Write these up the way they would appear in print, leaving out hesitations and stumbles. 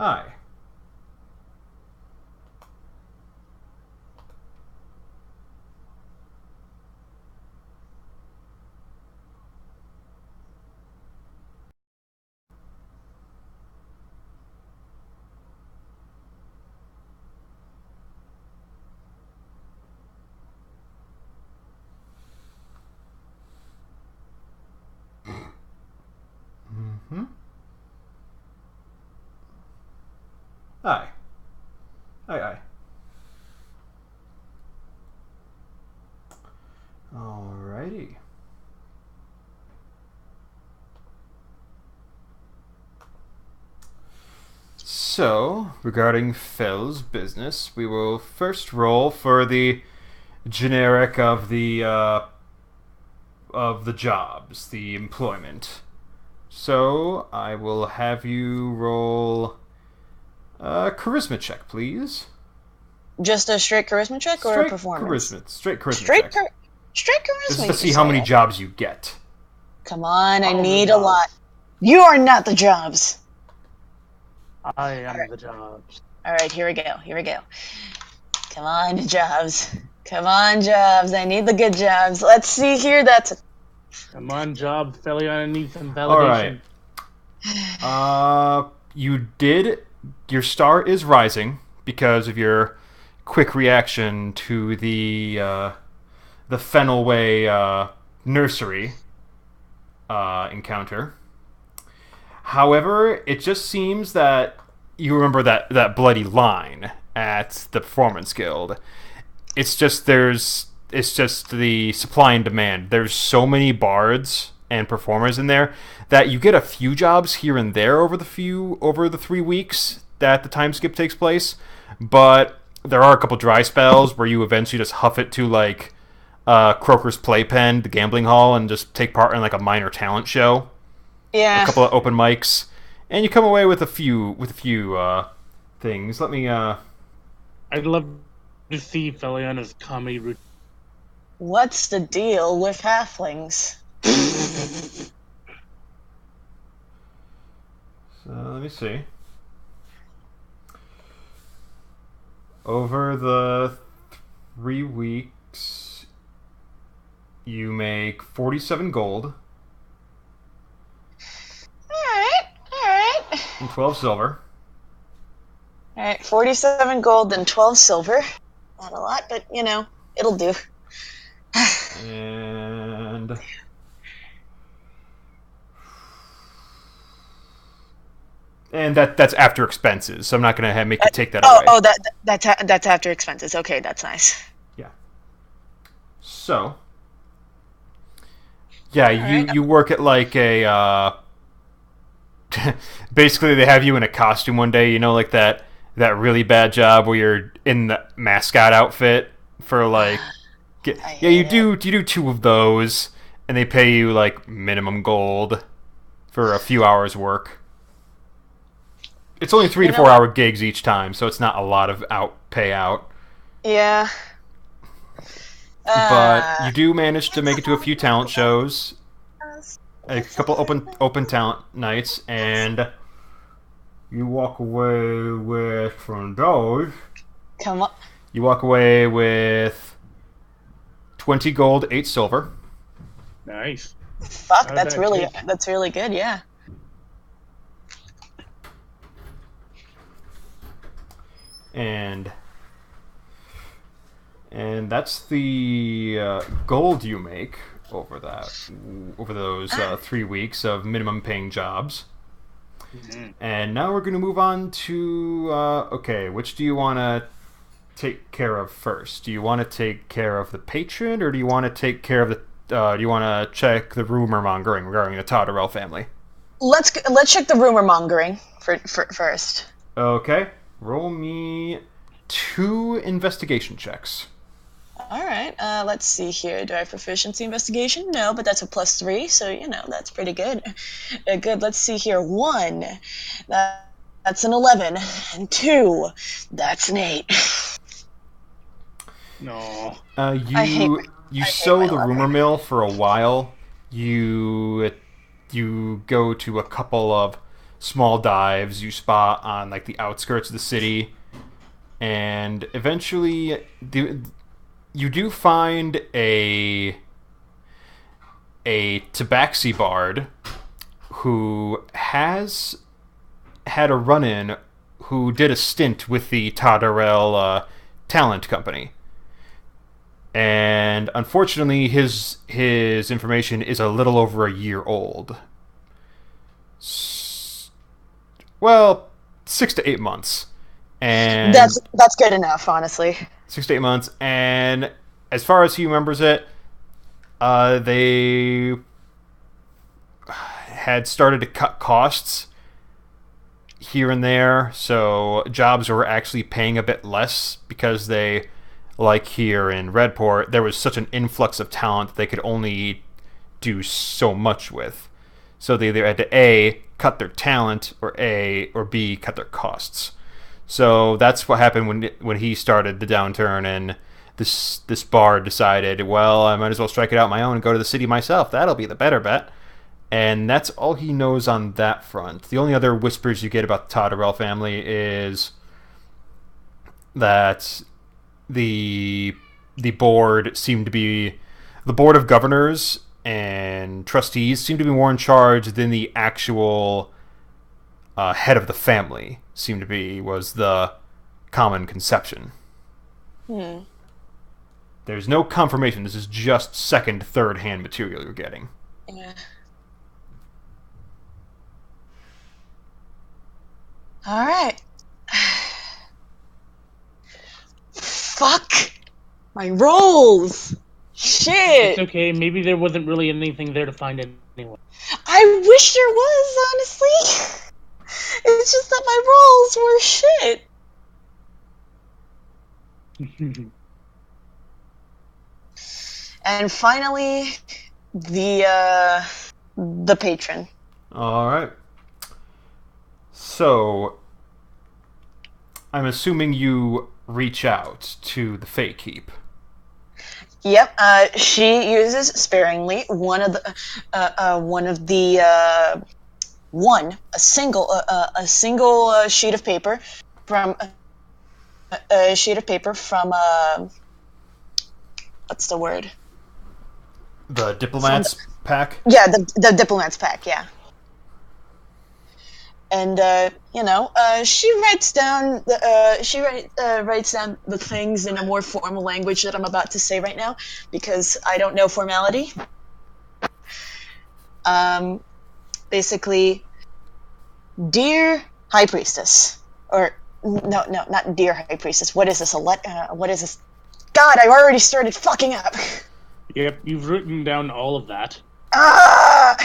Aye. Mm-hmm. Aye. Aye, aye. Alrighty. So, regarding Phil's business, we will first roll for the generic of the jobs, the employment. So, I will have you roll a charisma check, please. Just a straight charisma check or a performance? Straight charisma Straight check. straight This is charisma, to you see how many say? jobs you get. Come on, I All the need a lot. jobs. You are not the jobs. I am Alright. the jobs. All right, here we go. Here we go. Come on, jobs. Come on, jobs. I need the good jobs. Let's see here. That's a Come on, job. Feliana needs some Alright. validation. You did. Your star is rising because of your quick reaction to the Fennelway nursery encounter. However, it just seems that you remember that bloody line at the Performance Guild. It's just the supply and demand. There's so many bards and performers in there that you get a few jobs here and there over the 3 weeks that the time skip takes place, but there are a couple dry spells where you eventually just huff it to like Croker's Playpen, the gambling hall, and just take part in like a minor talent show, a yeah. couple of open mics, and you come away with a few things. Let me I'd love to see Feliana's comedy routine. What's the deal with halflings? So let me see. Over the 3 weeks, you make 47 gold All right. and 12 silver. All right, 47 gold and 12 silver. Not a lot, but it'll do. And that's after expenses, so I'm not gonna make you take that away. That's after expenses. Okay, that's nice. Yeah. So, yeah, right. you work at like a basically they have you in a costume one day. You know, like that really bad job where you're in the mascot outfit for like yeah, hate it. you do two of those, and they pay you like minimum gold for a few hours work. It's only 3 to 4 hour gigs each time, so it's not a lot of payout. Yeah. But you do manage to make it to a few talent shows, a couple open talent nights, and you walk away with from those. Come on. You walk away with 20 gold, 8 silver. Nice. Fuck, How'd that's that really taste? good. Yeah. and that's the gold you make over those 3 weeks of minimum paying jobs. Mm-hmm. And now we're going to move on to okay, which do you want to take care of first? Do you want to take care of the patron, or do you want to take care of the do you want to check the rumor mongering regarding the Totterell family? Let's check the rumor mongering for first. Okay, roll me 2 investigation checks. All right. Let's see here. Do I have proficiency investigation? No, but that's a +3, so that's pretty good. Good. Let's see here. 1, that's an 11, and 2, that's an 8. No. I hate You I hate sow my the luck. rumor mill for a while. You go to a couple of small dives you spot on like the outskirts of the city, and eventually you do find a tabaxi bard who has had a run-in, who did a stint with the Tadarel talent company. And unfortunately, his information is a little over a year old. Well, 6 to 8 months. And That's good enough, honestly. 6 to 8 months. And as far as he remembers it, they had started to cut costs here and there, so jobs were actually paying a bit less because they, like here in Redport, there was such an influx of talent that they could only do so much with. So they either had to A, cut their talent, or B, cut their costs. So that's what happened when he started the downturn, and this bard decided, well, I might as well strike it out my own and go to the city myself. That'll be the better bet. And that's all he knows on that front. The only other whispers you get about the Totterell family is that the board of governors and trustees seem to be more in charge than the actual head of the family was the common conception. There's no confirmation. This is just second, third hand material you're getting. Yeah. All right. Fuck my rolls. Shit. It's okay. Maybe there wasn't really anything there to find anyway. I wish there was, honestly. It's just that my rolls were shit. And finally, the patron. All right. So, I'm assuming you reach out to the Fey Keep. Yep. She uses sparingly a single sheet of paper from what's the word? The Diplomats pack? Yeah, the Diplomats pack, yeah. And, she writes down the things in a more formal language that I'm about to say right now, because I don't know formality. Basically, dear High Priestess, or, no, not dear High Priestess, what is this, what is this? God, I already started fucking up! Yep, you've written down all of that. Ah!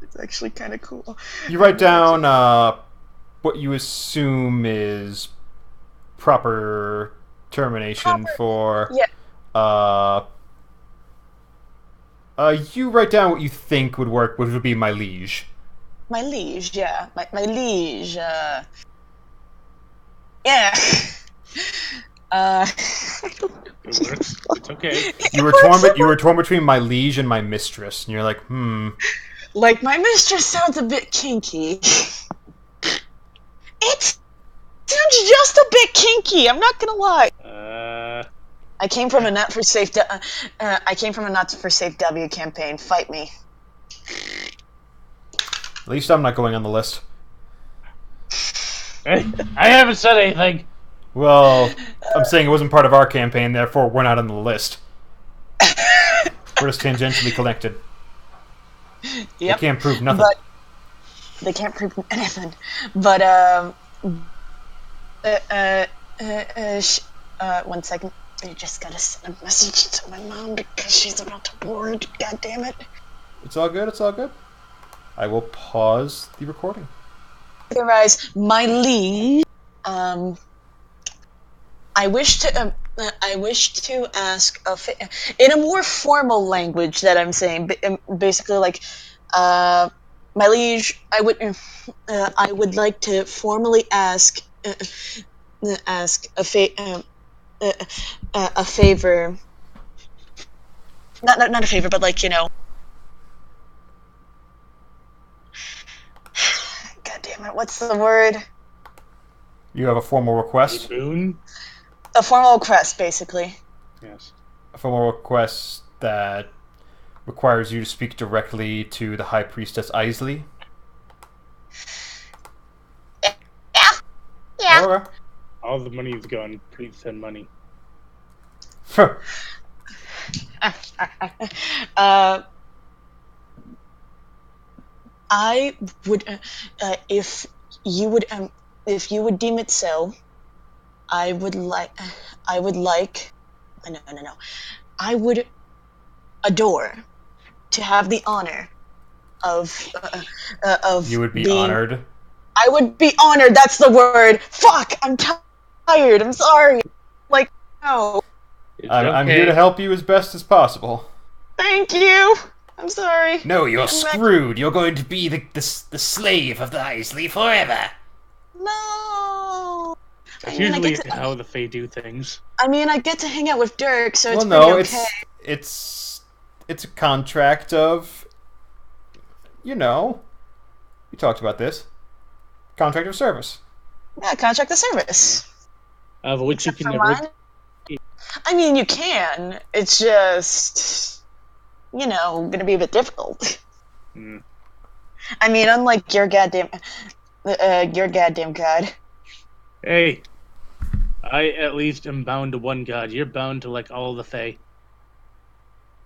It's actually kind of cool. You write down what you assume is proper termination for... Yeah. You write down what you think would work, which would be my liege. My liege, yeah. My liege, yeah. I don't know. It works. It's okay. You were torn between my liege and my mistress, and you're like, Like, my mistress sounds a bit kinky. It sounds just a bit kinky, I'm not gonna lie. I came from a not for safe W campaign. Fight me. At least I'm not going on the list. I haven't said anything. Well, I'm saying it wasn't part of our campaign, therefore we're not on the list. We're just tangentially connected. Yep. They can't prove nothing. They can't prove anything. But, one second. I just gotta send a message to my mom because she's about to board. God damn it. It's all good, it's all good. I will pause the recording. Otherwise, my liege, I wish to ask in a more formal language that I'm saying, basically like, my liege, I would like to formally ask a favor. Not a favor, but like, what's the word? You have a formal request. Boon? A formal request, basically. Yes. A formal request that requires you to speak directly to the High Priestess Isley. Yeah. Okay. All the money is gone. Please send money. I would, if you would, if you would deem it so, I would like, no, I would adore to have the honor of You would be being. honored. I would be honored. That's the word. Fuck! I'm tired. I'm sorry. Like, no. I'm here to help you as best as possible. Thank you. I'm sorry. No, you're screwed. You're going to be the slave of the Isley forever. No. That's usually how the Fae do things. I mean, I get to hang out with Dirk, so it's well, no, pretty okay. it's a contract of, we talked about this. Contract of service. Yeah, contract of service. Of which Except you can for never. mine. I mean, you can. It's just, gonna be a bit difficult. Mm. I mean, unlike your goddamn god. Hey, I at least am bound to one god. You're bound to like all the Fae.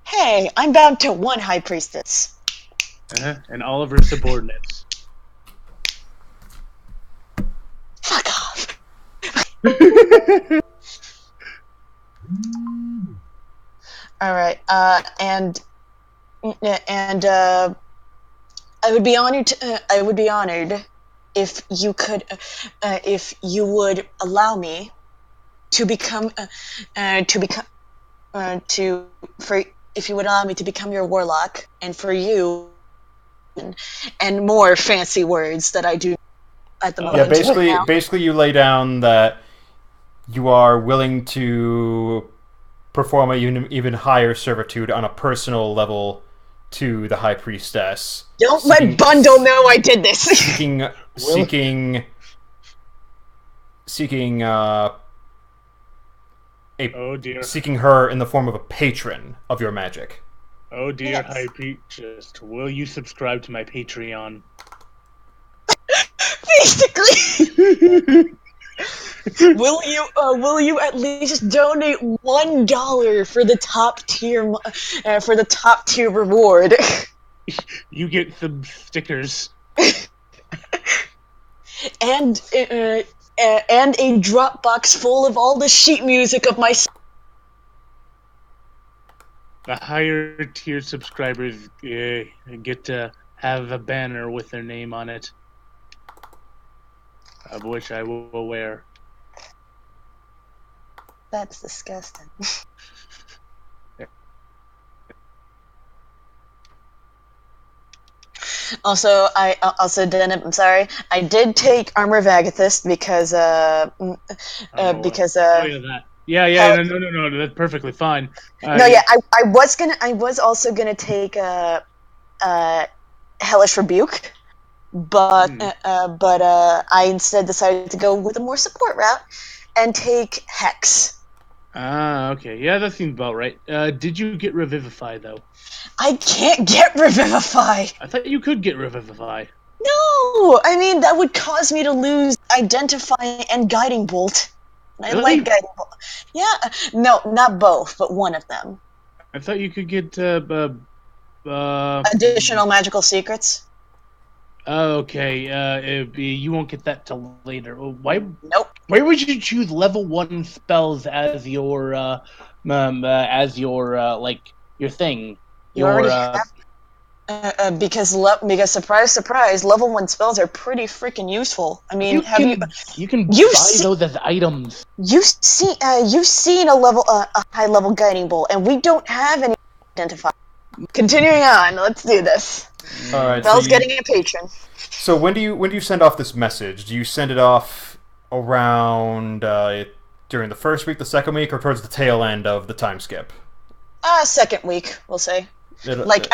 Hey, I'm bound to one high priestess. And all of her subordinates. Fuck off. All right. And I would be honored. I would be honored if you could, if you would allow me to become, if you would allow me to become your warlock, and for you, and more fancy words that I do at the moment. Yeah, basically, you lay down that you are willing to perform an even higher servitude on a personal level to the High Priestess. Don't let Bundle know I did this. seeking Oh dear. Seeking her in the form of a patron of your magic. Oh dear, Yes. High Priestess, will you subscribe to my Patreon? Basically. Will you at least donate $1 for the top tier reward? You get some stickers. And a Dropbox full of all the sheet music of my. The higher tier subscribers get to have a banner with their name on it, of which I will wear. That's disgusting. Also, I'm sorry. I did take Armor of Agathist because Yeah, no, that's perfectly fine. I was also gonna take Hellish Rebuke, but I instead decided to go with a more support route and take Hex. Okay. Yeah, that seems about right. Did you get Revivify, though? I can't get Revivify! I thought you could get Revivify. No! I mean, that would cause me to lose Identify and Guiding Bolt. I Really? like Guiding Bolt. Yeah, no, not both, but one of them. I thought you could get, Additional magical secrets? Okay, you won't get that till later. Why? Nope. Why would you choose level 1 spells as your, your thing? You already have. Because surprise, surprise, level 1 spells are pretty freaking useful. I mean, you can buy those as items. You've seen a high level guiding bolt, and we don't have any identify. Continuing on, let's do this. All right. Bell's getting a patron. So when do you send off this message? Do you send it off around during the first week, the second week, or towards the tail end of the time skip? Second week, we'll say. I just like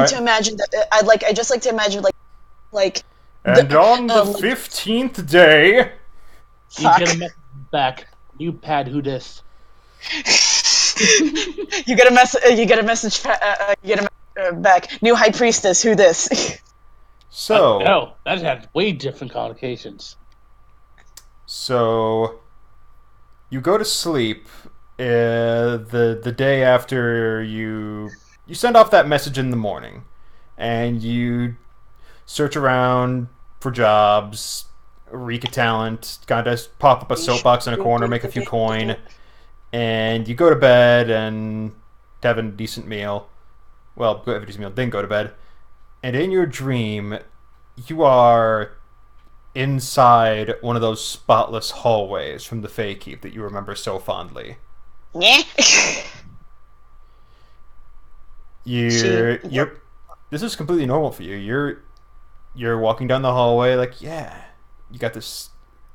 to imagine that. I just like to imagine like And on the like, 15th day... You fuck. get a message back. New pad, who dis? You get a message. You get a message. You get a back. New high priestess. Who this? So... No, that had way different connotations. So... You go to sleep the day after you send off that message in the morning, and you search around for jobs, reek a talent, kind of pop up a soapbox in a corner, make a few coin, and you go to bed and have a decent meal. Well, have a decent meal, then go to bed. And in your dream, you are inside one of those spotless hallways from the Fey Keep that you remember so fondly. Yeah. You're this is completely normal for you. You're walking down the hallway like, yeah. You got this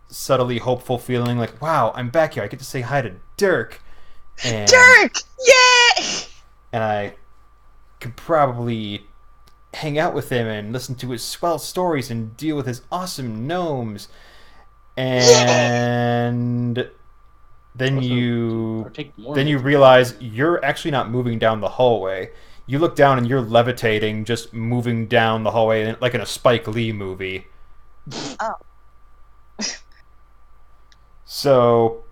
subtly hopeful feeling like, wow, I'm back here. I get to say hi to Dirk. And, Dirk! Yeah! and I could probably hang out with him and listen to his swell stories and deal with his awesome gnomes. And then you realize you're actually not moving down the hallway. You look down and you're levitating, just moving down the hallway like in a Spike Lee movie. Oh. So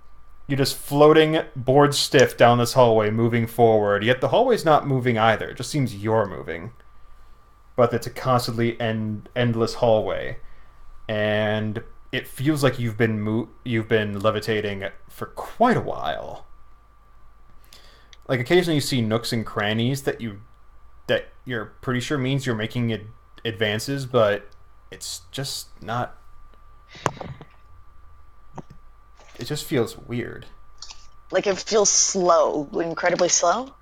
you're just floating bored stiff down this hallway, moving forward. Yet the hallway's not moving either. It just seems you're moving. But it's a constantly endless hallway. And it feels like you've been levitating for quite a while. Like occasionally you see nooks and crannies that you're pretty sure means you're making advances, but it's just not. It just feels weird. Like it feels slow, incredibly slow.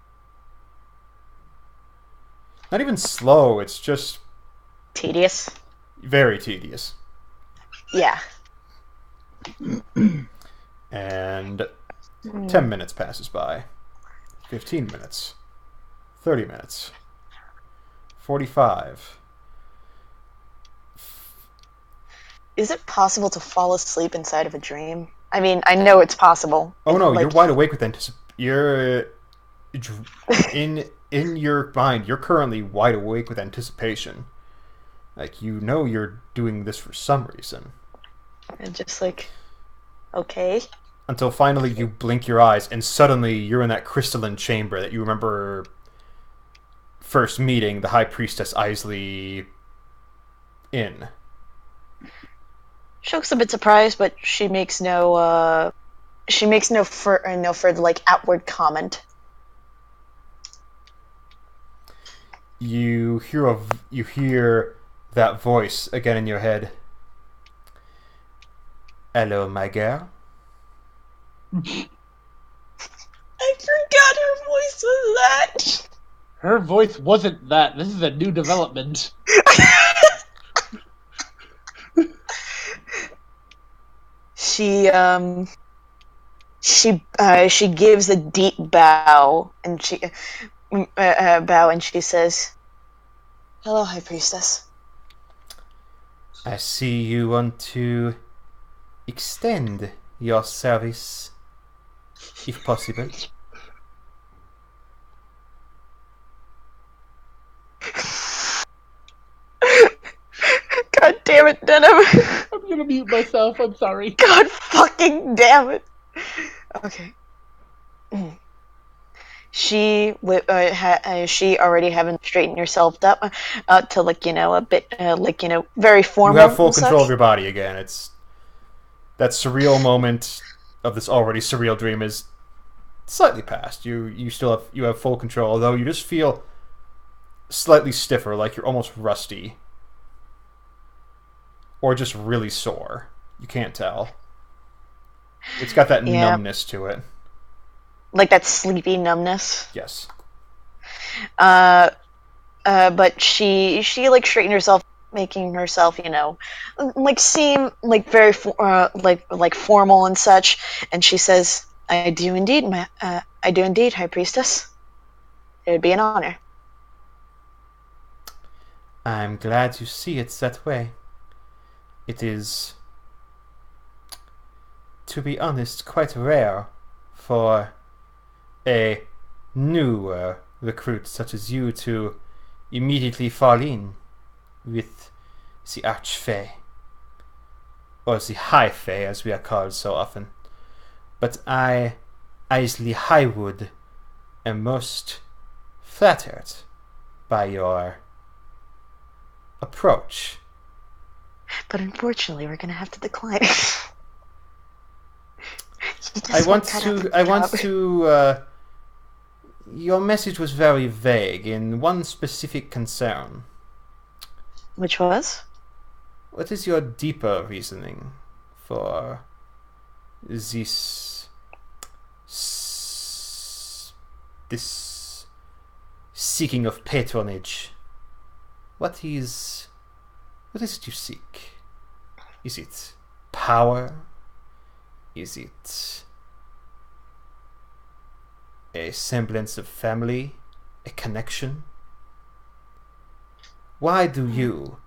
Not even slow. It's just Tedious. very tedious. Yeah. And 10 minutes passes by. 15 minutes. 30 minutes. 45. Is it possible to fall asleep inside of a dream? I mean, I know it's possible. Oh no, like, you're wide awake with you're in your mind. You're currently wide awake with anticipation. Like you know you're doing this for some reason. And just like, okay. Until finally you blink your eyes and suddenly you're in that crystalline chamber that you remember first meeting the High Priestess Isley in. She looks a bit surprised, but she makes no further like outward comment. You hear that voice again in your head. Hello, my girl. I forgot her voice was that. Her voice wasn't that. This is a new development. She gives a deep bow and she says, "Hello, High Priestess." I see you want to extend your service, if possible. God damn it, Denim. I'm gonna mute myself. I'm sorry. God fucking damn it. Okay. She already having straightened herself up to like a bit very formal. You have full control of your body again. It's that surreal moment of this already surreal dream is slightly past. You still have full control, although you just feel slightly stiffer, like you're almost rusty. Or just really sore. You can't tell. It's got that numbness to it. Like that sleepy numbness. Yes. But she like straightened herself, making herself, like seem like very like formal and such. And she says, "I do indeed, High Priestess. It would be an honor." I'm glad you see it that way. It is, to be honest, quite rare for a new recruit such as you to immediately fall in with the Archfey, or the High Fey as we are called so often. But I, Isley Highwood, am most flattered by your approach. But unfortunately, we're gonna have to decline. I want to. Your message was very vague in one specific concern. Which was? What is your deeper reasoning for this seeking of patronage? What is it you seek? Is it power? Is it a semblance of family? A connection? Why do you,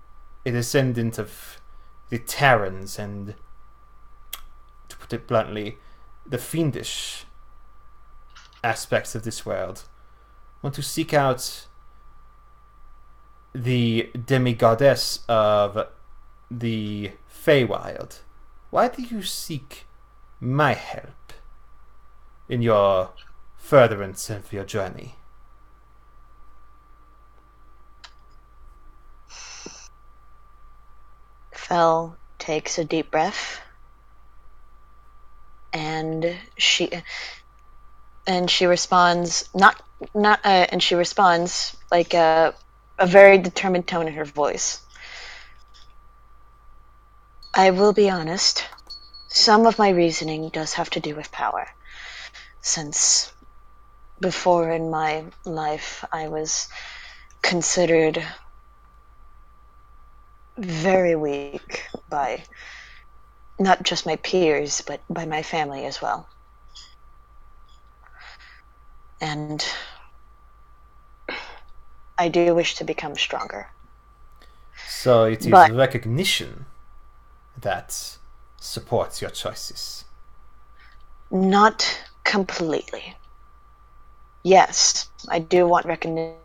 a descendant of the Terrans and, to put it bluntly, the fiendish aspects of this world, want to seek out the demigoddess of the Feywild? Why do you seek my help in your furtherance of your journey? Fel takes a deep breath, and she responds and she responds like a very determined tone in her voice. I will be honest, some of my reasoning does have to do with power, since before in my life I was considered very weak by not just my peers, but by my family as well. And I do wish to become stronger. So it is recognition that supports your choices. Not completely. Yes, I do want recognition,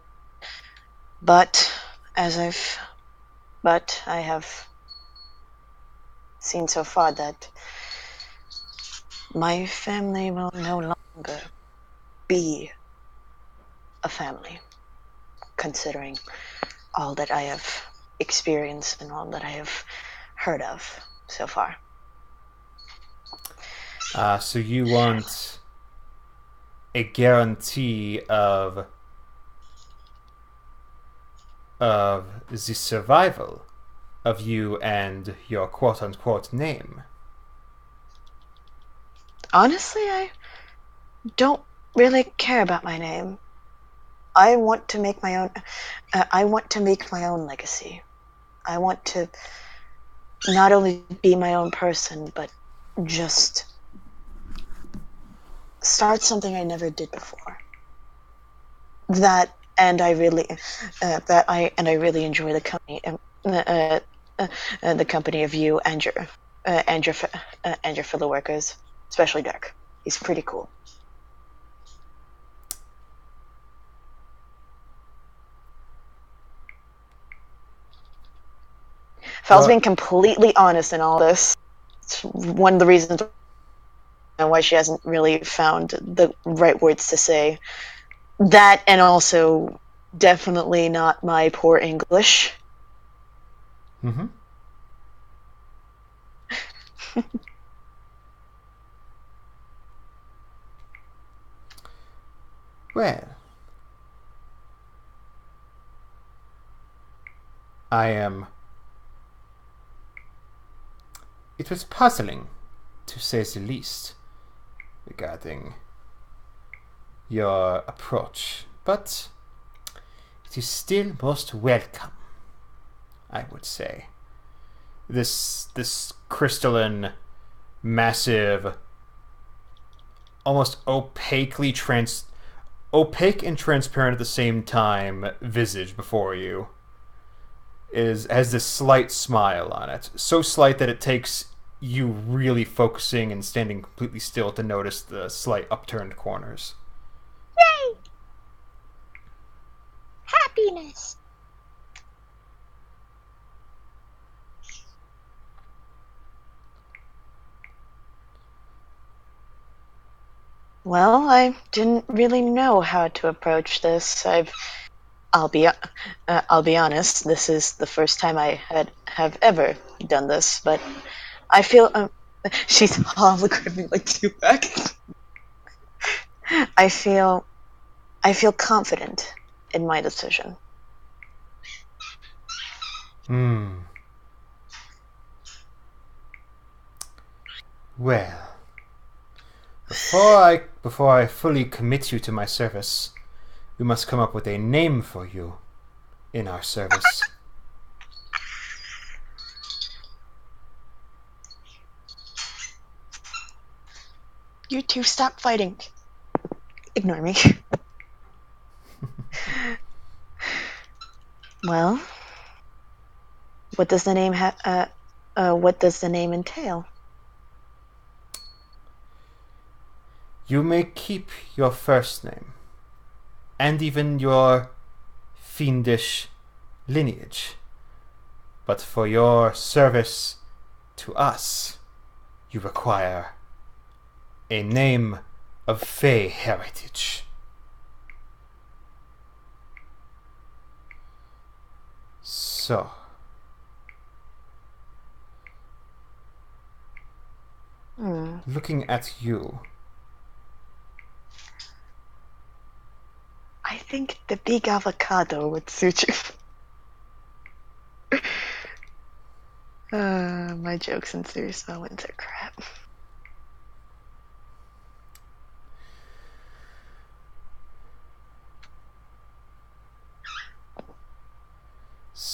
but I have seen so far that my family will no longer be a family, considering all that I have experienced and all that I have heard of so far. So you want a guarantee of the survival of you and your quote-unquote name? Honestly, I don't really care about my name. I want to make my own. I want to make my own legacy. I want to not only be my own person, but just start something I never did before. I really enjoy the company, the company of you and your fellow workers, especially Dirk. He's pretty cool. Fel's being completely honest in all this. It's one of the reasons why she hasn't really found the right words to say. That, and also definitely not my poor English. Mm-hmm. Well, it was puzzling, to say the least, regarding your approach, but it is still most welcome, I would say. This crystalline, massive, almost opaque and transparent at the same time visage before you has this slight smile on it. So slight that it takes you really focusing and standing completely still to notice the slight upturned corners. Yay! Happiness. Well, I didn't really know how to approach this. I'll be honest. This is the first time I have ever done this, but I feel she's hologramming like Tupac. I feel confident in my decision. Well, before I fully commit you to my service, we must come up with a name for you in our service. You two stop fighting. Ignore me. Well, what does the name entail? You may keep your first name, and even your fiendish lineage. But for your service to us, you require a name of Fey heritage. So, looking at you, I think the big avocado would suit you. My jokes and serious moments are crap.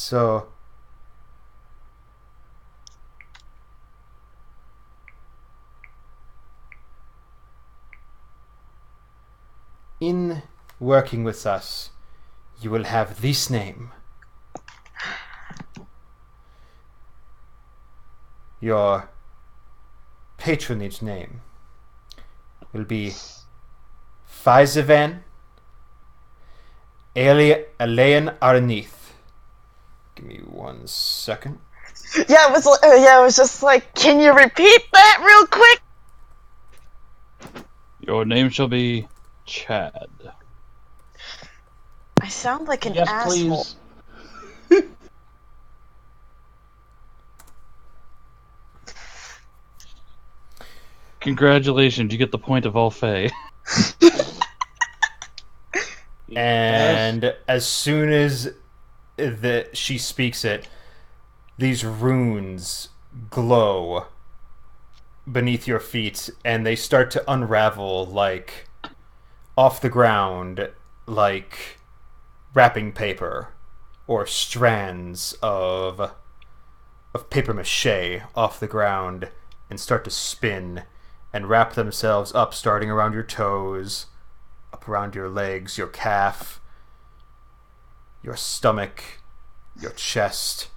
so in working with us, you will have this name. Your patronage name will be Faizevan Alain Arneath. Give me 1 second. Yeah, it was just like, can you repeat that real quick? Your name shall be Chad. I sound like an Yes, asshole. please. Congratulations, you get the point of all Fae. And as soon as she speaks it, these runes glow beneath your feet, and they start to unravel like off the ground, like wrapping paper or strands of paper mache off the ground, and start to spin and wrap themselves up, starting around your toes, up around your legs, your calf, your stomach, your chest,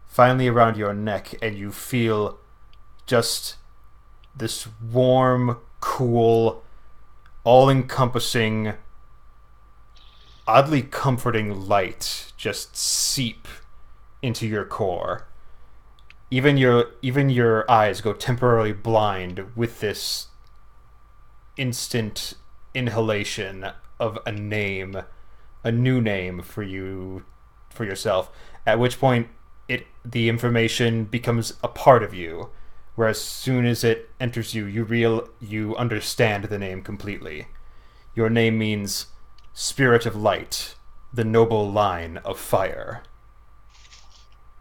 finally around your neck, and you feel just this warm, cool, all-encompassing, oddly comforting light just seep into your core. Even your eyes go temporarily blind with this instant inhalation of a new name for yourself. At which point, the information becomes a part of you, where as soon as it enters you, you understand the name completely. Your name means Spirit of Light, the noble line of fire.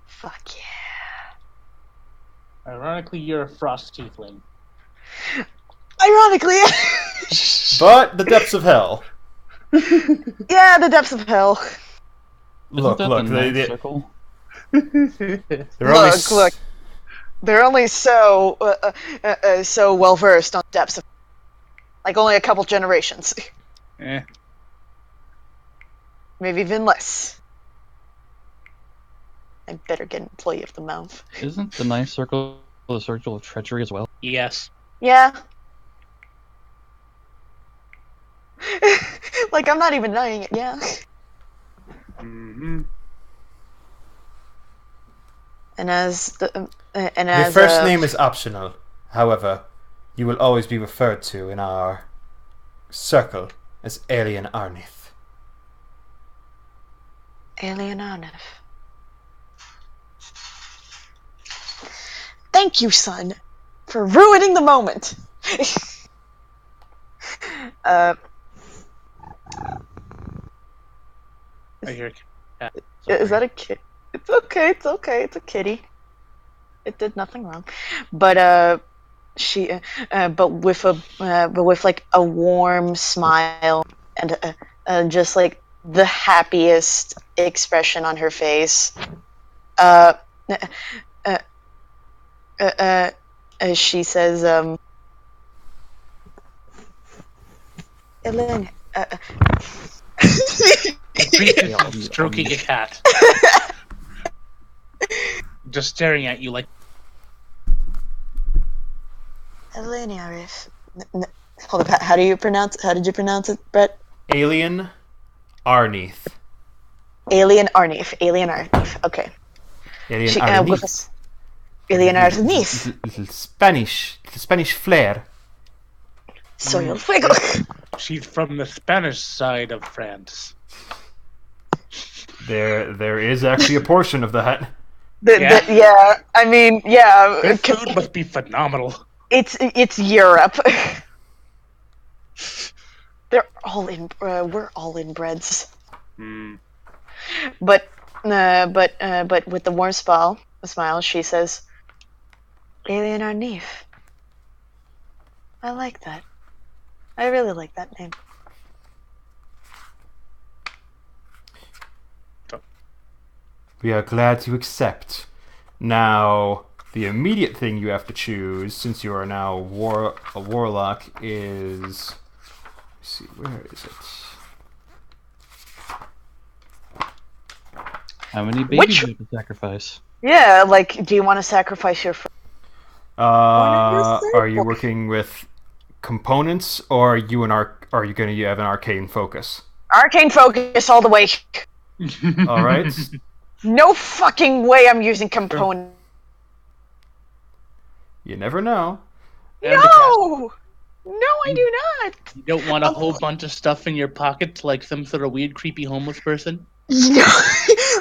Fuck yeah. Ironically, you're a frost tiefling. Ironically. But the depths of hell. Yeah, the depths of hell. Look, Isn't that the ninth they, circle? Look. They're only so well versed on the depths of, like, only a couple generations, Eh. maybe even less. I better get employee of the month. Isn't the ninth circle the circle of treachery as well? Yes. Yeah. Like, I'm not even denying it, yeah. Mm-hmm. And as the... and Your as first name is optional. However, you will always be referred to in our circle as Alien Arnith. Alien Arnif. Thank you, son, for ruining the moment. I hear. Is that a kid? It's okay. It's okay. It's a kitty. It did nothing wrong. But she, but with like a warm smile and just like the happiest expression on her face. Uh, uh, she says, Ellen, Stroking a cat. Just staring at you like. Ellen Arif. Hold up. How did you pronounce it, Brett? Alien Arnith. Alien Arnif. Alien Arnif. Okay. Alien She, Arnith. Alien Arnif. Little Spanish flair. Soy el fuego. She's from the Spanish side of France. There is actually a portion of that. Yeah. I mean, yeah. Their food must be phenomenal. It's Europe. They're all in. We're all inbreds. Mm. But with the warm smile, she says, "Alien Arnif." I like that. I really like that name. We are glad to accept. Now, the immediate thing you have to choose, since you are now a warlock, is... Let's see, where is it? How many babies do you have to sacrifice? Yeah, like, do you want to sacrifice your friend? Are you working with components, or are you going to have an arcane focus? Arcane focus all the way. All right. No fucking way I'm using component. You never know. No! No, I do not! You don't want a whole bunch of stuff in your pockets like some sort of weird, creepy homeless person? No.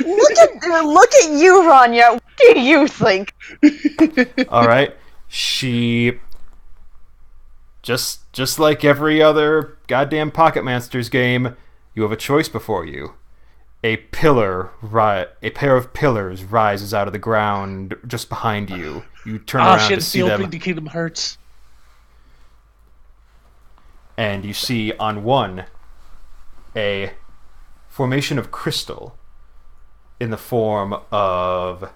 Look at you, Rania. What do you think? All right. She just like every other goddamn Pocket Monsters game, you have a choice before you. A pair of pillars rises out of the ground just behind you. You turn around to see them. Opening to Kingdom Hearts. And you see on one a formation of crystal in the form of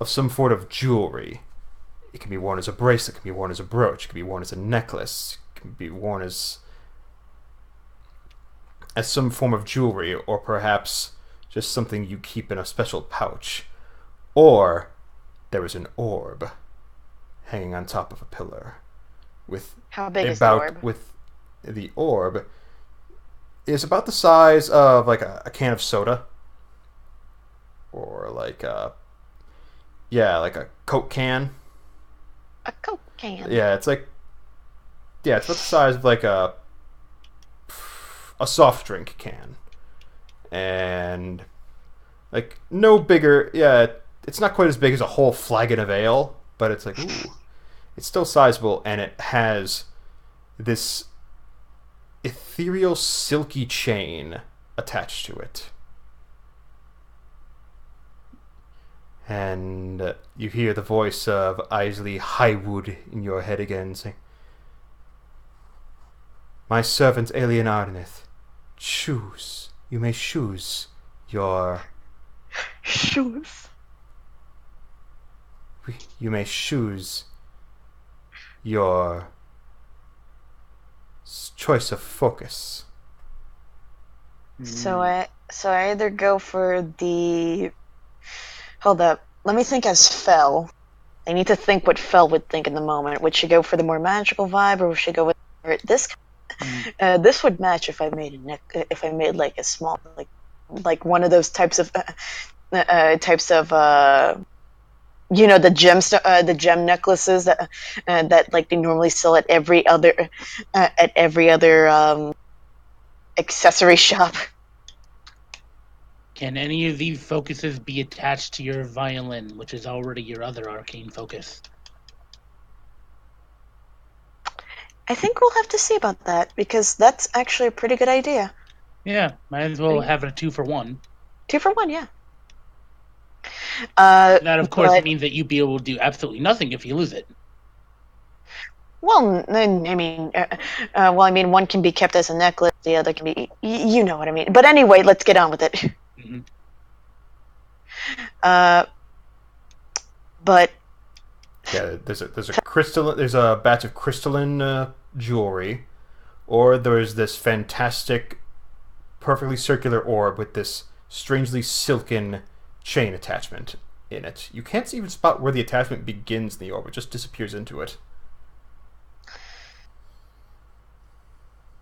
some sort of jewelry. It can be worn as a bracelet, it can be worn as a brooch, it can be worn as a necklace, it can be worn as some form of jewelry, or perhaps just something you keep in a special pouch. Or there is an orb hanging on top of a pillar. How big is the orb? With the orb is about the size of like a can of soda, or like a Coke can. A Coke can. Yeah, it's about the size of like a soft drink can, and like no bigger. Yeah, it's not quite as big as a whole flagon of ale, but it's like, ooh, it's still sizable, and it has this ethereal silky chain attached to it. And you hear the voice of Isley Highwood in your head again, saying, "My servant Alien Arnith, choose. You may choose your... Shoes. You may choose your choice of focus." So I either go for the Hold up. Let me think as Fel. I need to think what Fel would think in the moment. Would she go for the more magical vibe, or would she go with this? This would match if I made if I made like a small like one of those types of the gem necklaces that like they normally sell at every other accessory shop. Can any of these focuses be attached to your violin, which is already your other arcane focus? I think we'll have to see about that, because that's actually a pretty good idea. Yeah, might as well have it a 2-for-1. 2 for 1, yeah. That, of course, But, means that you'd be able to do absolutely nothing if you lose it. well, I mean, one can be kept as a necklace, the other can be, you know what I mean. But anyway, let's get on with it. Mm-hmm. But Yeah, there's a batch of crystalline jewelry, or there's this fantastic, perfectly circular orb with this strangely silken chain attachment in it. You can't even spot where the attachment begins in the orb; it just disappears into it.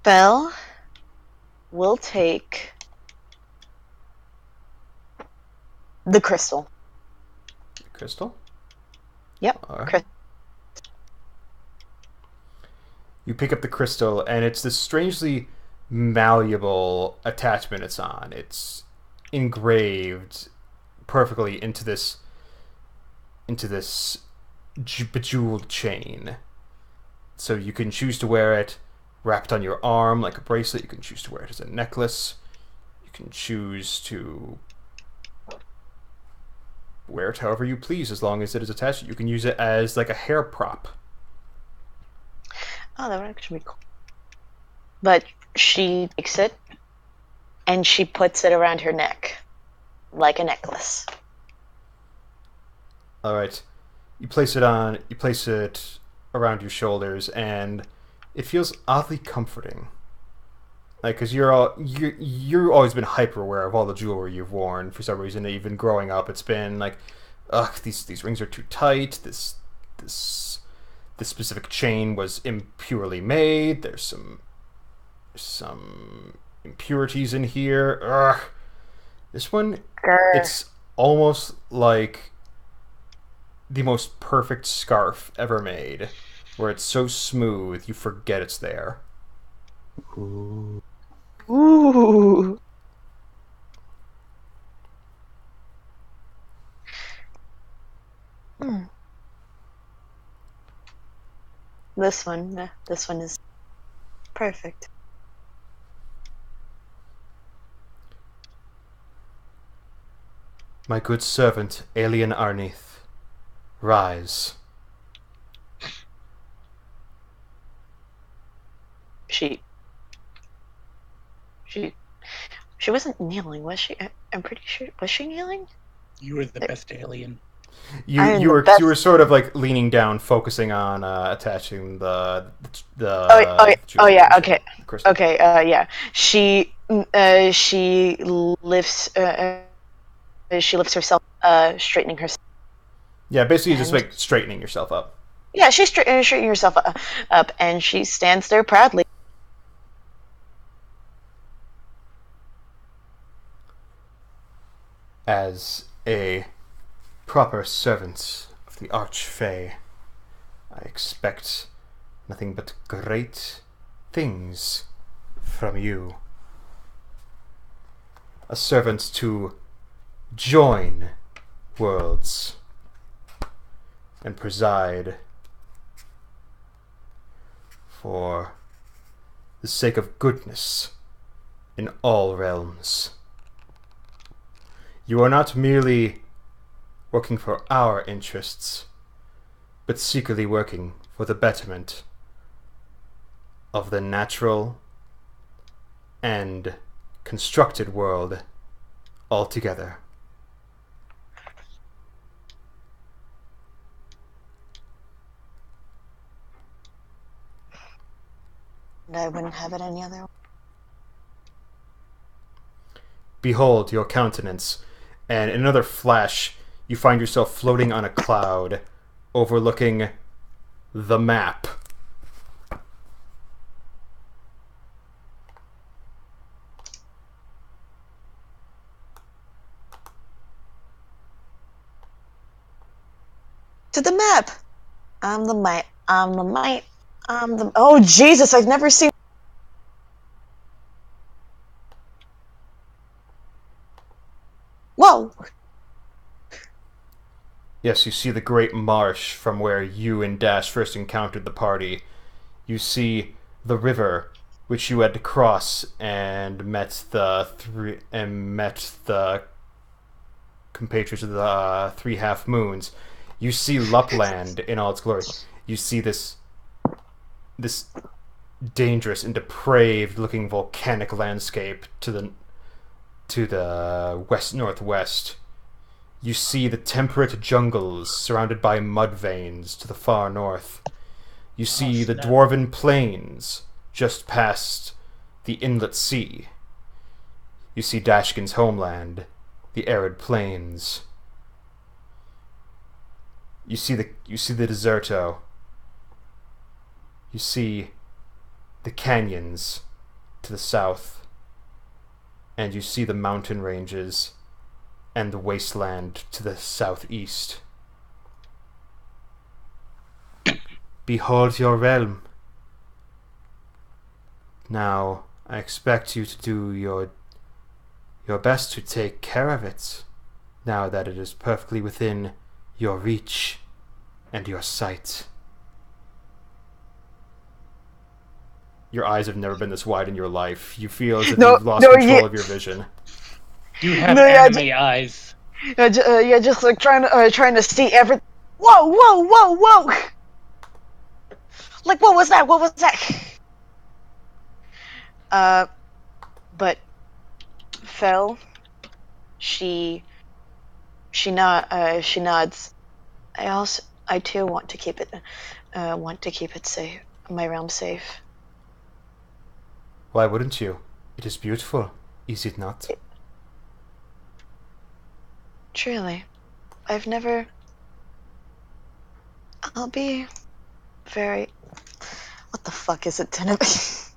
Belle will take the crystal. Crystal? Yep. All right. You pick up the crystal, and it's this strangely malleable attachment it's on. It's engraved perfectly into this bejeweled chain. So you can choose to wear it wrapped on your arm like a bracelet. You can choose to wear it as a necklace. You can choose to wear it however you please, as long as it is attached. You can use it as like a hair prop. Oh, that would actually be cool. But she takes it and she puts it around her neck like a necklace. All right, you place it around your shoulders, and it feels oddly comforting. Like, because you're always been hyper aware of all the jewelry you've worn for some reason. Even growing up, it's been like, ugh, these rings are too tight. This specific chain was impurely made. There's some impurities in here. Ugh. This one, it's almost like the most perfect scarf ever made, where it's so smooth you forget it's there. Ooh. Ooh. Hmm. This one is perfect. My good servant, Alien Arneith, rise. She wasn't kneeling, was she? I'm pretty sure. Was she kneeling? You were the best alien. You were sort of like leaning down, focusing on attaching the Oh yeah. Okay. crystal. Okay. Yeah. She lifts herself, straightening herself. Yeah, basically just like straightening yourself up. Yeah, she's straightening herself up, and she stands there proudly. As a proper servant of the Archfey, I expect nothing but great things from you. A servant to join worlds and preside for the sake of goodness in all realms. You are not merely working for our interests, but secretly working for the betterment of the natural and constructed world altogether. And I wouldn't have it any other way. Behold your countenance, And in another flash, you find yourself floating on a cloud overlooking the map. To the map. I'm the might. I'm the might. I'm the. Oh Jesus! I've never seen. Whoa! Yes, you see the great marsh from where you and Dash first encountered the party. You see the river, which you had to cross and met the compatriots of the Three Half Moons. You see Lapland in all its glory. You see this dangerous and depraved-looking volcanic landscape to the west northwest. You see the temperate jungles surrounded by mud veins to the far north. You see the dwarven plains just past the inlet sea. You see Dashkin's homeland, the arid plains. You see the deserto. You see the canyons to the south. And you see the mountain ranges and the wasteland to the southeast. Behold your realm. Now, I expect you to do your best to take care of it, now that it is perfectly within your reach and your sight. Your eyes have never been this wide in your life. You feel as if you've lost control of your vision. You have anime eyes. Just like trying to see everything. Whoa! Like, what was that? What was that? But Fel, she nods. I too want to keep it safe. My realm safe. Why wouldn't you? It is beautiful, is it not? Truly, I'll be very. What the fuck is it, Dhynamics?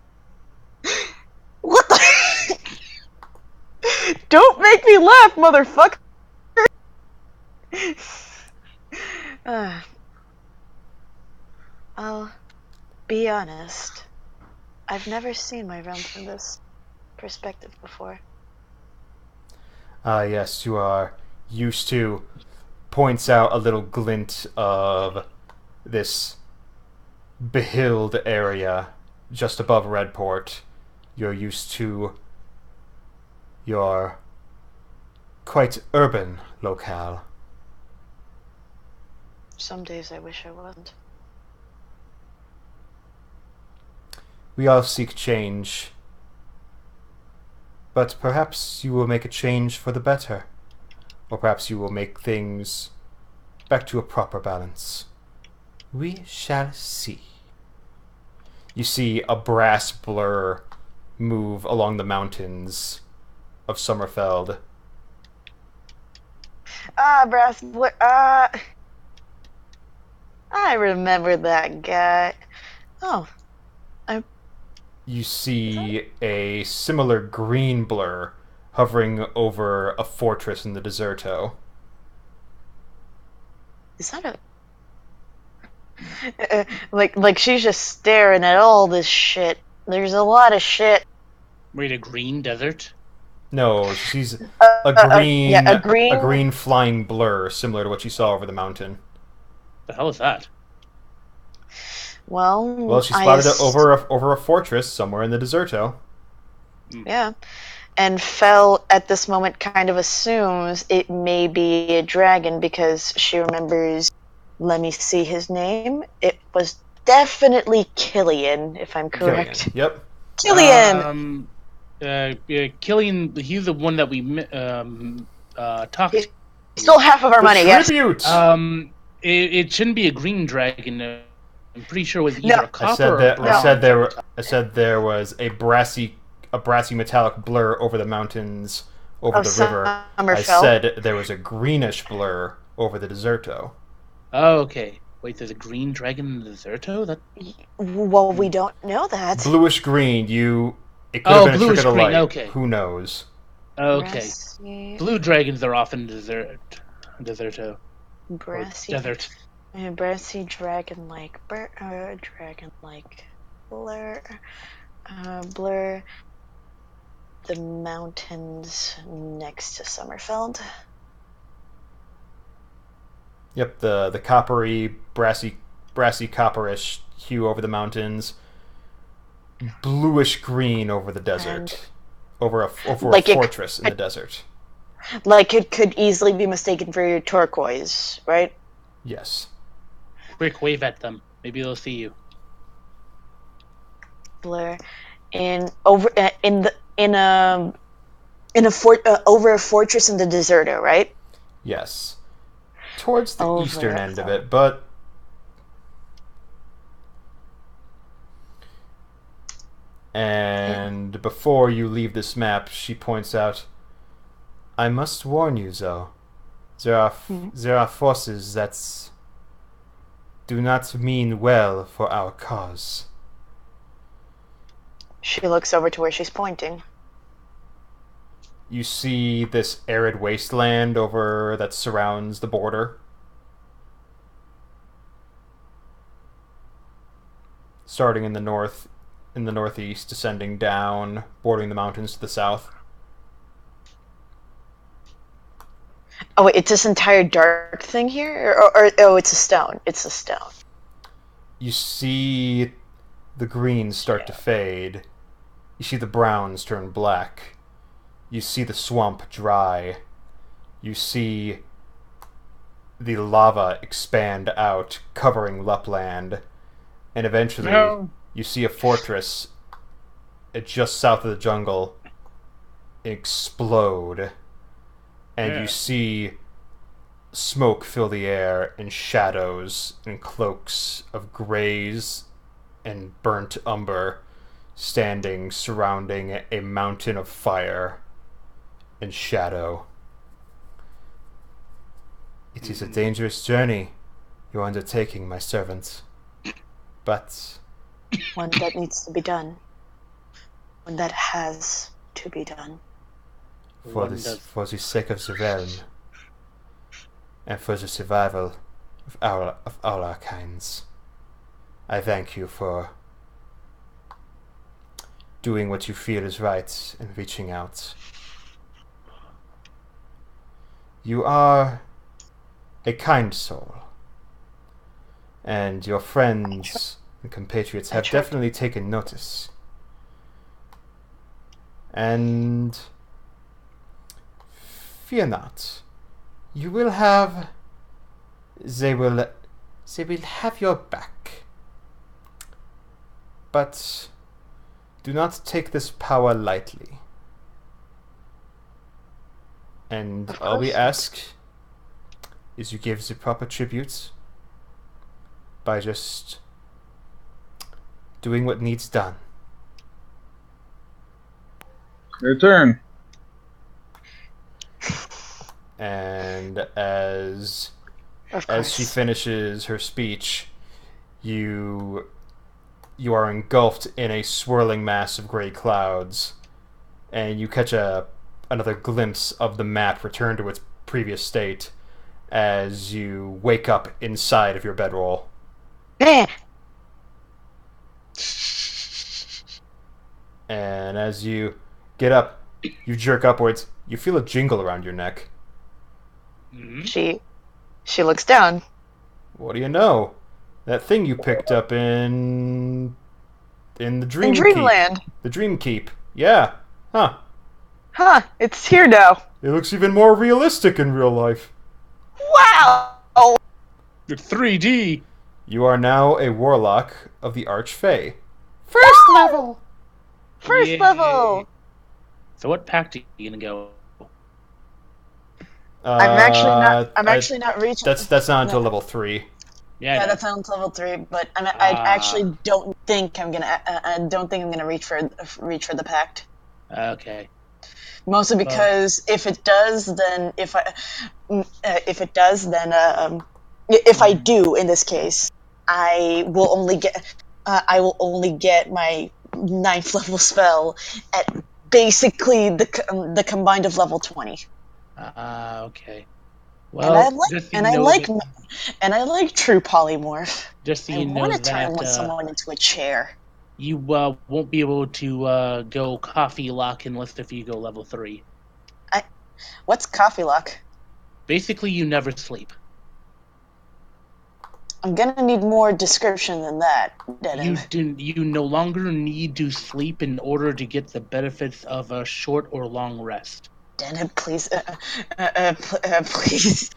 What the? Don't make me laugh, motherfucker! I'll be honest. I've never seen my realm from this perspective before. Ah, yes, you are used to. Points out a little glint of this behilled area just above Redport. You're used to your quite urban locale. Some days I wish I wasn't. We all seek change, but perhaps you will make a change for the better, or perhaps you will make things back to a proper balance. We shall see. You see a brass blur move along the mountains of Sommerfeld. Brass blur. I remember that guy. Oh. You see a similar green blur hovering over a fortress in the Deserto. Is that a... like she's just staring at all this shit. There's a lot of shit. Wait, a green desert? No, she's a green flying blur, similar to what you saw over the mountain. The hell is that? Well, she spotted it over a fortress somewhere in the Deserto. Yeah. And Fel, at this moment, kind of assumes it may be a dragon because she remembers, let me see his name. It was definitely Killian, if I'm correct. Killian. Yep. Killian! Killian, he's the one that we talked to. He stole half of our money, yes. Tribute! It shouldn't be a green dragon. I'm pretty sure it was either a copper or a brown. I said there was a brassy metallic blur over the mountains over the river. I Summerfell. said there was a greenish blur over the deserto. Oh, okay. Wait, there's a green dragon in the Deserto? That... Well, we don't know that. Bluish green. It could have been a trick bluish of the green, light. okay. Who knows? Okay. Brassy, Blue dragons are often Deserto. brassy, Desert. brassy dragon-like blur, blur. The mountains next to Summerfeld. Yep, the coppery, brassy copperish hue over the mountains, bluish green over the desert, over a fortress in the desert. Like it could easily be mistaken for turquoise, right? Yes. Quick, wave at them. Maybe they'll see you. Blur, over a fortress in the Deserto, right? Yes. Towards the Over eastern it, end of so- it, but and before you leave this map, she points out, I must warn you, though. There are forces that do not mean well for our cause. She looks over to where she's pointing. You see this arid wasteland over that surrounds the border. Starting in the northeast, descending down, bordering the mountains to the south. Oh, wait, it's this entire dark thing here? Or it's a stone. It's a stone. You see the greens start to fade. You see the browns turn black. You see the swamp dry. You see the lava expand out, covering Lapland. And eventually, you see a fortress just south of the jungle explode. And you see smoke fill the air, and shadows and cloaks of greys and burnt umber standing surrounding a mountain of fire and shadow. It is a dangerous journey you're undertaking, my servant. But One that needs to be done. One that has to be done. for the sake of the realm and for the survival of all our kinds, I thank you for doing what you feel is right and reaching out. You are a kind soul, and your friends and compatriots have definitely taken notice. And fear not, you will have. They will have your back. But do not take this power lightly. And all we ask is you give the proper tribute by just doing what needs done. Your turn. And as she finishes her speech, you are engulfed in a swirling mass of gray clouds, and you catch another glimpse of the map return to its previous state as you wake up inside of your bedroll. And as you get up, you jerk upwards. You feel a jingle around your neck. She looks down. What do you know? That thing you picked up in the Dream Keep. Dreamland. The Dream Keep. Yeah. Huh. Huh, it's here now. It looks even more realistic in real life. Wow! You're 3D. You are now a warlock of the Archfey. First level. First Yay. level! So what pact are you gonna go? I'm actually not reaching. That's not until level 3. Yeah, that's on level 3. But I actually don't think I'm gonna. I don't think I'm gonna reach for the pact. Okay. Mostly because if it does, then if it does, then if I do in this case, I will only get my 9th level spell at basically the combined of level 20. Okay. And Well, just so you know that, I like true polymorph. just so I you know want to turn that someone into a chair. you won't be able to go coffee lock unless if you go level 3. What's coffee lock? Basically, you never sleep. I'm gonna need more description than that, Denim. You no longer need to sleep in order to get the benefits of a short or long rest. Denim, please, please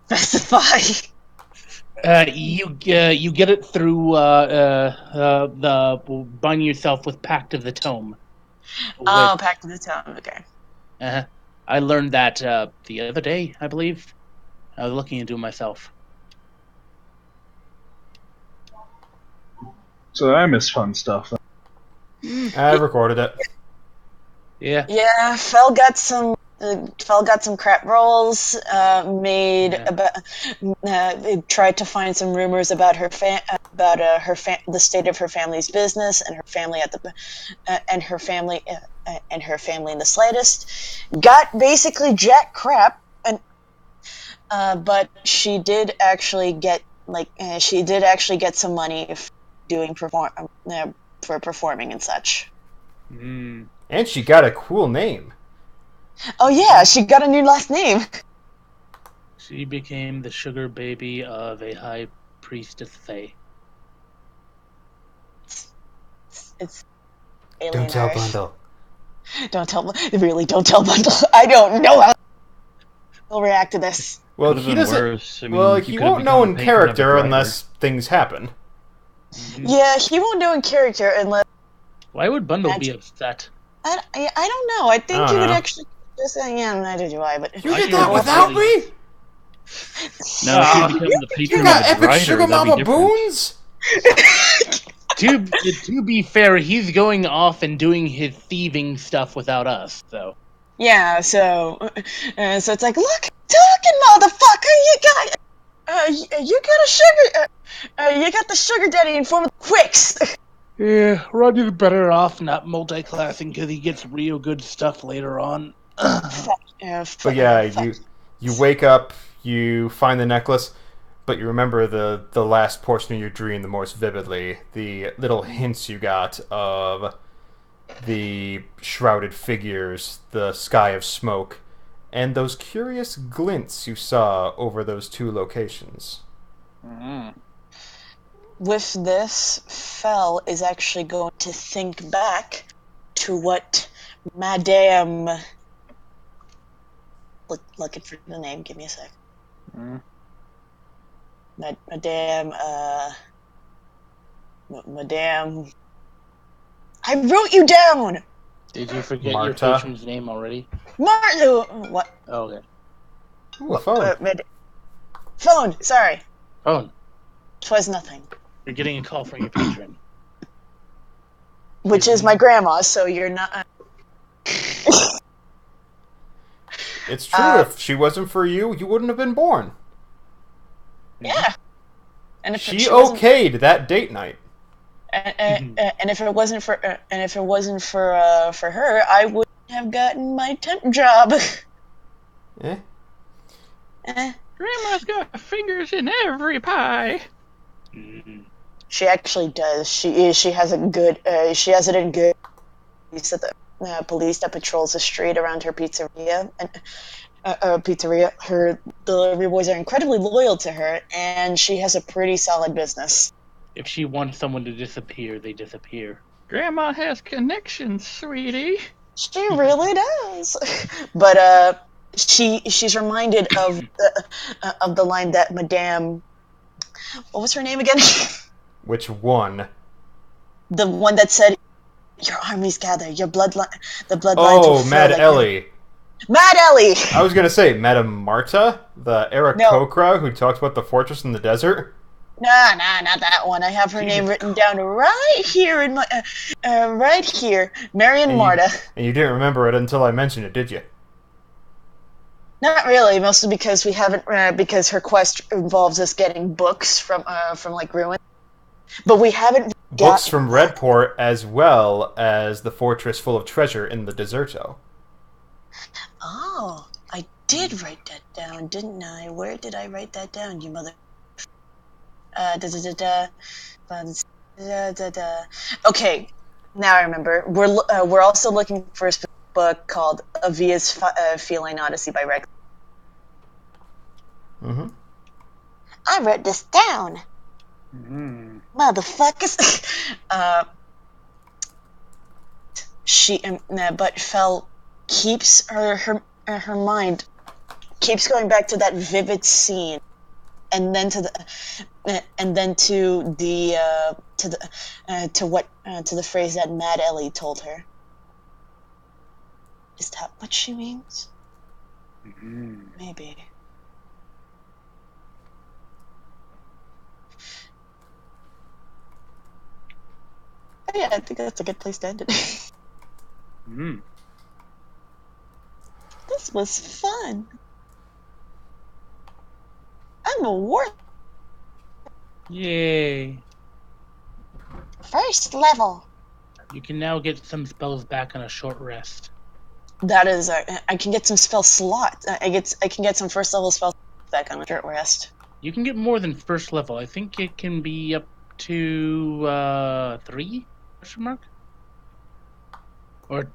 specify. You get it through the bind yourself with Pact of the Tome. Oh, Pact of the Town. Okay. I learned that the other day, I believe. I was looking into it myself. So I miss fun stuff. I recorded it. Yeah. Yeah, Fel got some crap rolls. Tried to find some rumors about the state of her family's business and her family and her family in the slightest. Got basically jack crap, and but she did actually get some money for performing and such. Mm. And she got a cool name. Oh yeah, she got a new last name. She became the sugar baby of a high priestess Fae. It's alien Don't tell Irish. Bundle. Don't tell Bundle. I don't know how he'll react to this. Well, Could've he been doesn't. worse. I mean, Well, you he could've won't know become in patron of a character driver. unless things happen. Mm-hmm. Yeah, he won't know in character unless Why would Bundle be upset? I don't know. I think I he don't would know. actually just yeah, neither do I. But You I did do that both without really- me? Now, if you become the You patron got of a epic driver, sugar that'd be mama different. boons? To be fair, he's going off and doing his thieving stuff without us, so. yeah, so it's like, look, talking motherfucker, you got the sugar daddy in form of Quicks. Yeah, Rodney's better off not multi-classing because he gets real good stuff later on. But yeah, you wake up, you find the necklace, but you remember the last portion of your dream the most vividly. The little hints you got of the shrouded figures, the sky of smoke, and those curious glints you saw over those 2 locations. With this, Fel is actually going to think back to what Madame. Looking for the name. Give me a sec. Madame. I wrote you down. Did you forget Marta? your patron's name already? What? Oh, okay. Ooh, a phone. Phone. Sorry. Phone. 'Twas nothing. You're getting a call from your patron. Which is my grandma. So you're not. It's true, if she wasn't for you, you wouldn't have been born. Yeah. And if She wasn't- okayed that date night. And if it wasn't for her, I wouldn't have gotten my temp job. Eh? Grandma's got fingers in every pie. She actually does. She has it in good. Police police that patrols the street around her pizzeria, and her delivery boys are incredibly loyal to her, and she has a pretty solid business. If she wants someone to disappear, they disappear. Grandma has connections, sweetie. She really does. But she's reminded of the line that Madame. What was her name again? Which one? The one that said, "Your armies gather, your bloodline, the bloodlines." Oh, Mad Ellie. Mad Ellie. I was gonna say Madame Marta, the Aarakocra who talks about the fortress in the desert. Nah, not that one. I have her name Jesus written down right here in my, right here, Marion And Marta. you didn't remember it until I mentioned it, did you? Not really, mostly because we haven't, because her quest involves us getting books from like ruins, but we haven't Books got. from Redport, as well as the fortress full of treasure in the Deserto. Oh, I did write that down, didn't I? Where did I write that down, you mother? Da da da da. Da, da, da. Okay, now I remember. We're also looking for a specific book called Avia's Feline Odyssey by Rex. Mm-hmm. I wrote this down, motherfuckers. But Fel keeps her mind keeps going back to that vivid scene, and then to the phrase that Mad Ellie told her. Is that what she means? Maybe. Oh, yeah, I think that's a good place to end it. This was fun. I'm a Yay. first level. You can now get some spells back on a short rest. That is, I can get some spell slots. I can get some first level spells back on a short rest. You can get more than first level. I think it can be up to 3? Question mark? Or